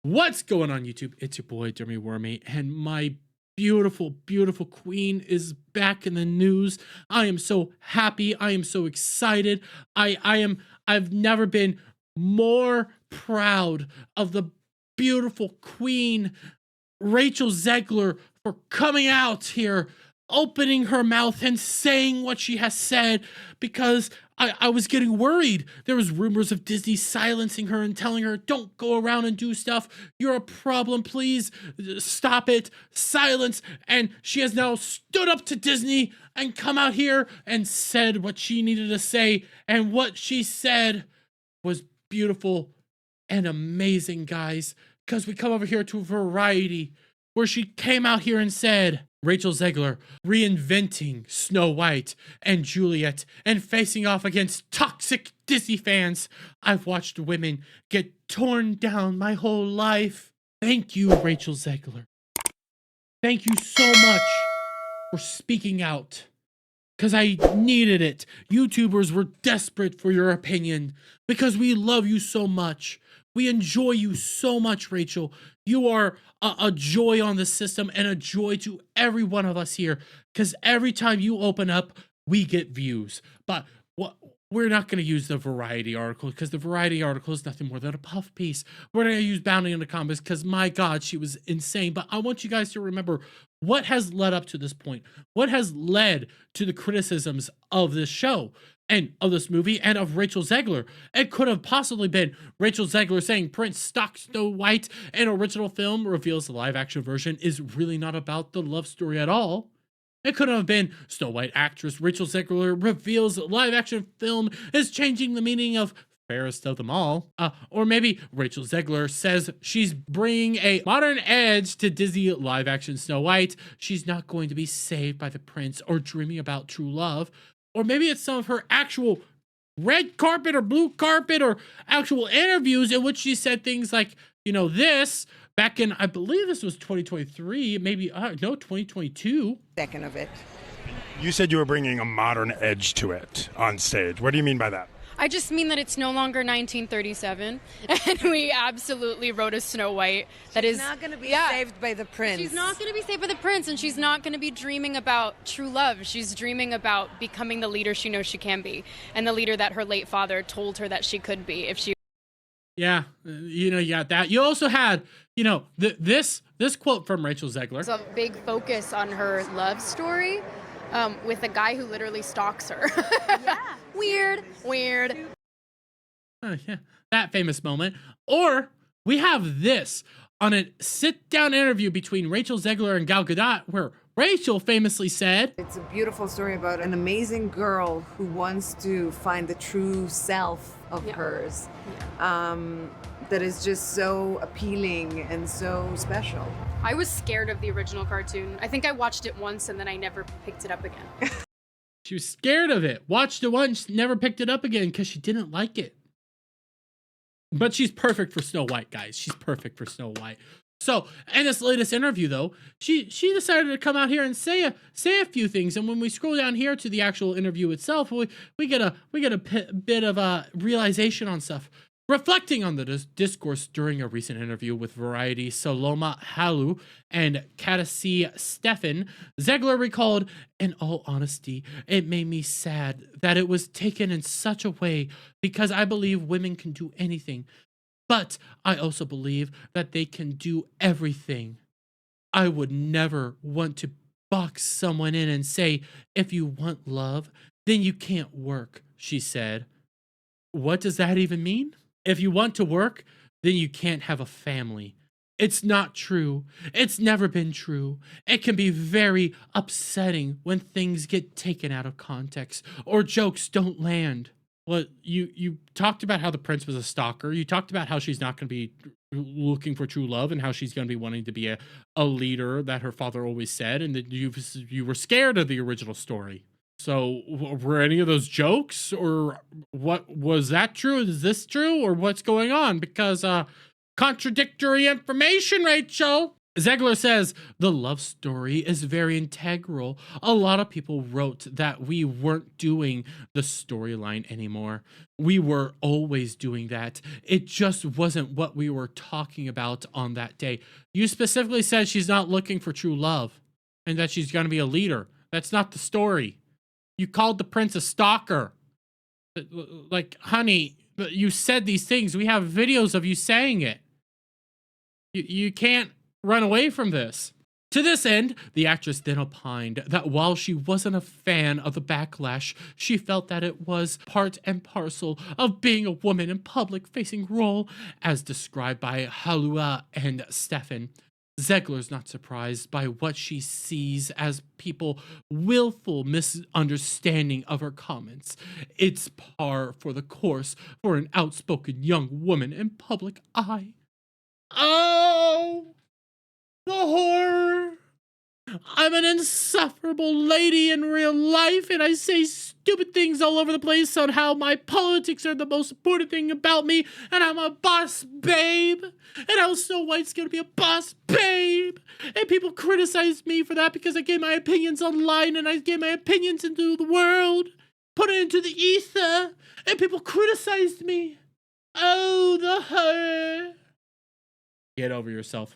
What's going on, YouTube? It's your boy Dermy Wormy, and my beautiful, beautiful queen is back in the news. I am so happy. I am so excited. I've never been more proud of the beautiful queen, Rachele Zegler, for coming out here, opening her mouth and saying what she has said, because I was getting worried. There was rumors of Disney silencing her and telling her, don't go around and do stuff. You're a problem. Please stop it. Silence. And she has now stood up to Disney and come out here and said what she needed to say. And what she said was beautiful and amazing, guys, because we come over here to Variety, where she came out here and said, Rachele Zegler reinventing Snow White and Juliet and facing off against toxic Disney fans. I've watched women get torn down my whole life. Thank you, Rachele Zegler. Thank you so much for speaking out, because I needed it. YouTubers were desperate for your opinion because we love you so much. We enjoy you so much, Rachele. You are a joy on the system and a joy to every one of us here, because every time you open up, we get views. But we're not going to use the Variety article, because the Variety article is nothing more than a puff piece. We're going to use Bounty in the comments, because my God, she was insane. But I want you guys to remember what has led up to this point. What has led to the criticisms of this show and of this movie and of Rachele Zegler. It could have possibly been Rachele Zegler saying Prince stalked Snow White, and original film reveals the live action version is really not about the love story at all. It could have been Snow White actress Rachele Zegler reveals live action film is changing the meaning of fairest of them all. Or maybe Rachele Zegler says she's bringing a modern edge to Disney live action Snow White. She's not going to be saved by the prince or dreaming about true love. Or maybe it's some of her actual red carpet or blue carpet or actual interviews in which she said things like, you know, this back in, I believe this was 2023, maybe, no, 2022. Second of it. You said you were bringing a modern edge to it on stage. What do you mean by that? I just mean that it's no longer 1937, and we absolutely wrote a Snow White that is not going to be saved by the prince. She's not going to be saved by the prince, and she's not going to be dreaming about true love. She's dreaming about becoming the leader she knows she can be, and the leader that her late father told her that she could be if she. Yeah, you know, you got that. You also had, you know, this quote from Rachele Zegler. It's a big focus on her love story with a guy who literally stalks her. Yeah. Weird. Yeah, that famous moment. Or we have this on a sit-down interview between Rachele Zegler and Gal Gadot, where Rachele famously said, it's a beautiful story about an amazing girl who wants to find the true self of hers. That is just so appealing and so special. I was scared of the original cartoon. I think I watched it once and then I never picked it up again. She was scared of it. Watched it once, never picked it up again because she didn't like it. But she's perfect for Snow White, guys. She's perfect for Snow White. So, in this latest interview, though, she decided to come out here and say a few things. And when we scroll down here to the actual interview itself, we get a bit of a realization on stuff. Reflecting on the discourse during a recent interview with Variety Saloma Halu and Kadasi Stefan, Zegler recalled, in all honesty, it made me sad that it was taken in such a way because I believe women can do anything, but I also believe that they can do everything. I would never want to box someone in and say, if you want love, then you can't work, she said. What does that even mean? If you want to work, then you can't have a family. It's not true. It's never been true. It can be very upsetting when things get taken out of context or jokes don't land. Well, you talked about how the prince was a stalker. You talked about how she's not going to be looking for true love and how she's going to be wanting to be a leader that her father always said, and that you were scared of the original story. So were any of those jokes, or what was that true? Is this true, or what's going on? Because contradictory information, Rachele. Zegler says the love story is very integral. A lot of people wrote that we weren't doing the storyline anymore. We were always doing that. It just wasn't what we were talking about on that day. You specifically said she's not looking for true love and that she's going to be a leader. That's not the story. You called the prince a stalker. Like, honey, you said these things. We have videos of you saying it. You can't run away from this. To this end, the actress then opined that while she wasn't a fan of the backlash, she felt that it was part and parcel of being a woman in public-facing role, as described by Halua and Stefan. Zegler's not surprised by what she sees as people willful misunderstanding of her comments. It's par for the course for an outspoken young woman in public eye. Oh! The horror! I'm an insufferable lady in real life, and I say stupid things all over the place on how my politics are the most important thing about me, and I'm a boss babe, and how Snow White's gonna be a boss babe, and people criticize me for that because I gave my opinions online, and I gave my opinions into the world, put it into the ether, and people criticized me. Oh, the horror. Get over yourself.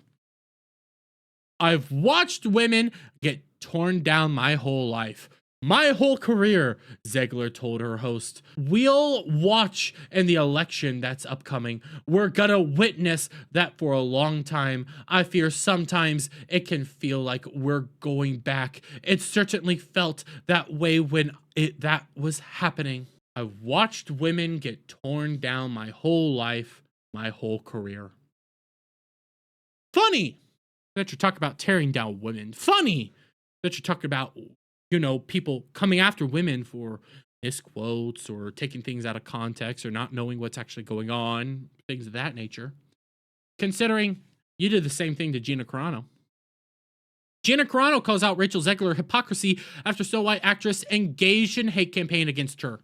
I've watched women get torn down my whole life. My whole career, Zegler told her host. We'll watch in the election that's upcoming. We're gonna witness that for a long time. I fear sometimes it can feel like we're going back. It certainly felt that way when that was happening. I've watched women get torn down my whole life, my whole career. Funny that you're talking about tearing down women. Funny that you're talking about, people coming after women for misquotes or taking things out of context or not knowing what's actually going on, things of that nature. Considering you did the same thing to Gina Carano. Gina Carano calls out Rachele Zegler hypocrisy after Snow White actress engaged in hate campaign against her.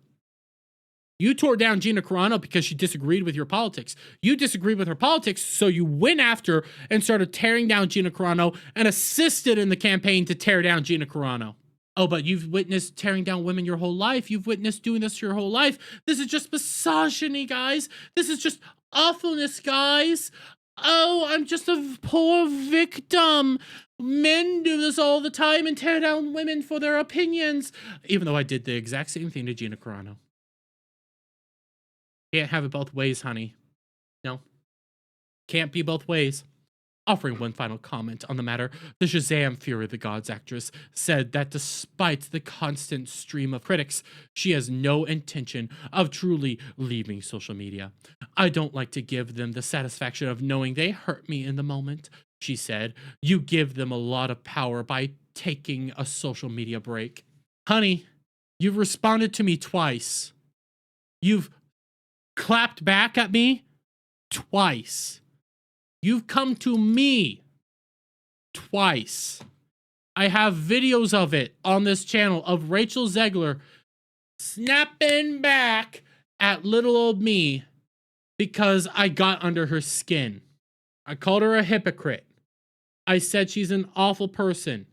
You tore down Gina Carano because she disagreed with your politics. You disagreed with her politics, so you went after and started tearing down Gina Carano and assisted in the campaign to tear down Gina Carano. Oh, but you've witnessed tearing down women your whole life. You've witnessed doing this your whole life. This is just misogyny, guys. This is just awfulness, guys. Oh, I'm just a poor victim. Men do this all the time and tear down women for their opinions. Even though I did the exact same thing to Gina Carano. Can't have it both ways, honey. No. Can't be both ways. Offering one final comment on the matter, the Shazam Fury of the Gods actress said that despite the constant stream of critics, she has no intention of truly leaving social media. I don't like to give them the satisfaction of knowing they hurt me in the moment, she said. You give them a lot of power by taking a social media break. Honey, you've responded to me twice. You've clapped back at me twice. You've come to me twice. I have videos of it on this channel of Rachele Zegler snapping back at little old me because I got under her skin. I called her a hypocrite. I said she's an awful person.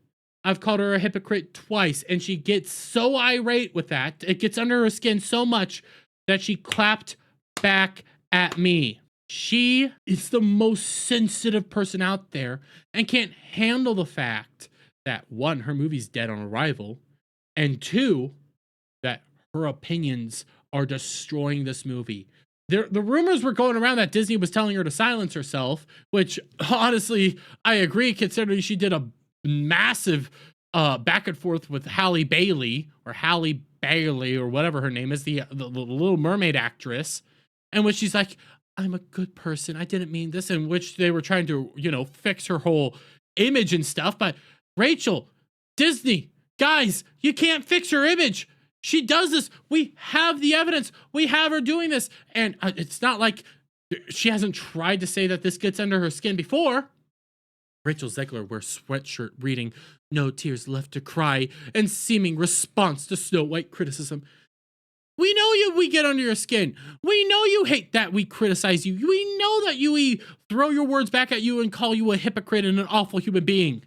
I've called her a hypocrite twice, and she gets so irate with that. It gets under her skin so much that she clapped back at me. She is the most sensitive person out there and can't handle the fact that, one, her movie's dead on arrival, and two, that her opinions are destroying this movie. The rumors were going around that Disney was telling her to silence herself, which honestly, I agree, considering she did a massive back and forth with Halle Bailey, or whatever her name is, the Little Mermaid actress, in which she's like, I'm a good person, I didn't mean this, in which they were trying to, fix her whole image and stuff. But Rachel, Disney, guys, you can't fix her image. She does this. We have the evidence. We have her doing this. And it's not like she hasn't tried to say that this gets under her skin before. Rachele Zegler wears sweatshirt reading, "No tears left to cry," in seeming response to Snow White criticism. We know we get under your skin. We know you hate that we criticize you. We know that we throw your words back at you and call you a hypocrite and an awful human being.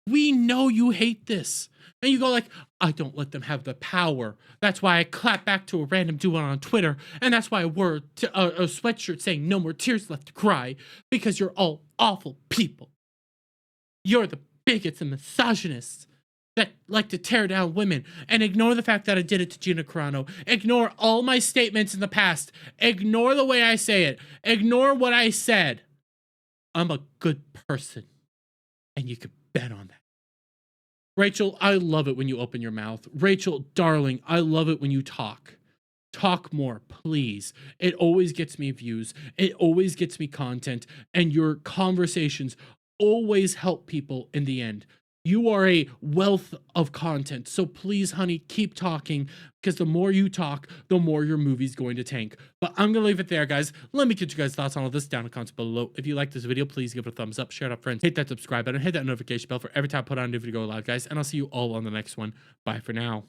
We know you hate this. And you go like, I don't let them have the power. That's why I clap back to a random dude on Twitter. And that's why I wore a sweatshirt saying no more tears left to cry. Because you're all awful people. You're the bigots and misogynists that like to tear down women and ignore the fact that I did it to Gina Carano. Ignore all my statements in the past. Ignore the way I say it. Ignore what I said. I'm a good person. And you can bet on that. Rachel, I love it when you open your mouth. Rachel, darling, I love it when you talk. Talk more, please. It always gets me views. It always gets me content. And your conversations always help people in the end. You are a wealth of content. So please, honey, keep talking, because the more you talk, the more your movie's going to tank. But I'm going to leave it there, guys. Let me get you guys' thoughts on all this down in the comments below. If you like this video, please give it a thumbs up, share it up, friends. Hit that subscribe button, hit that notification bell for every time I put on a new video live, guys. And I'll see you all on the next one. Bye for now.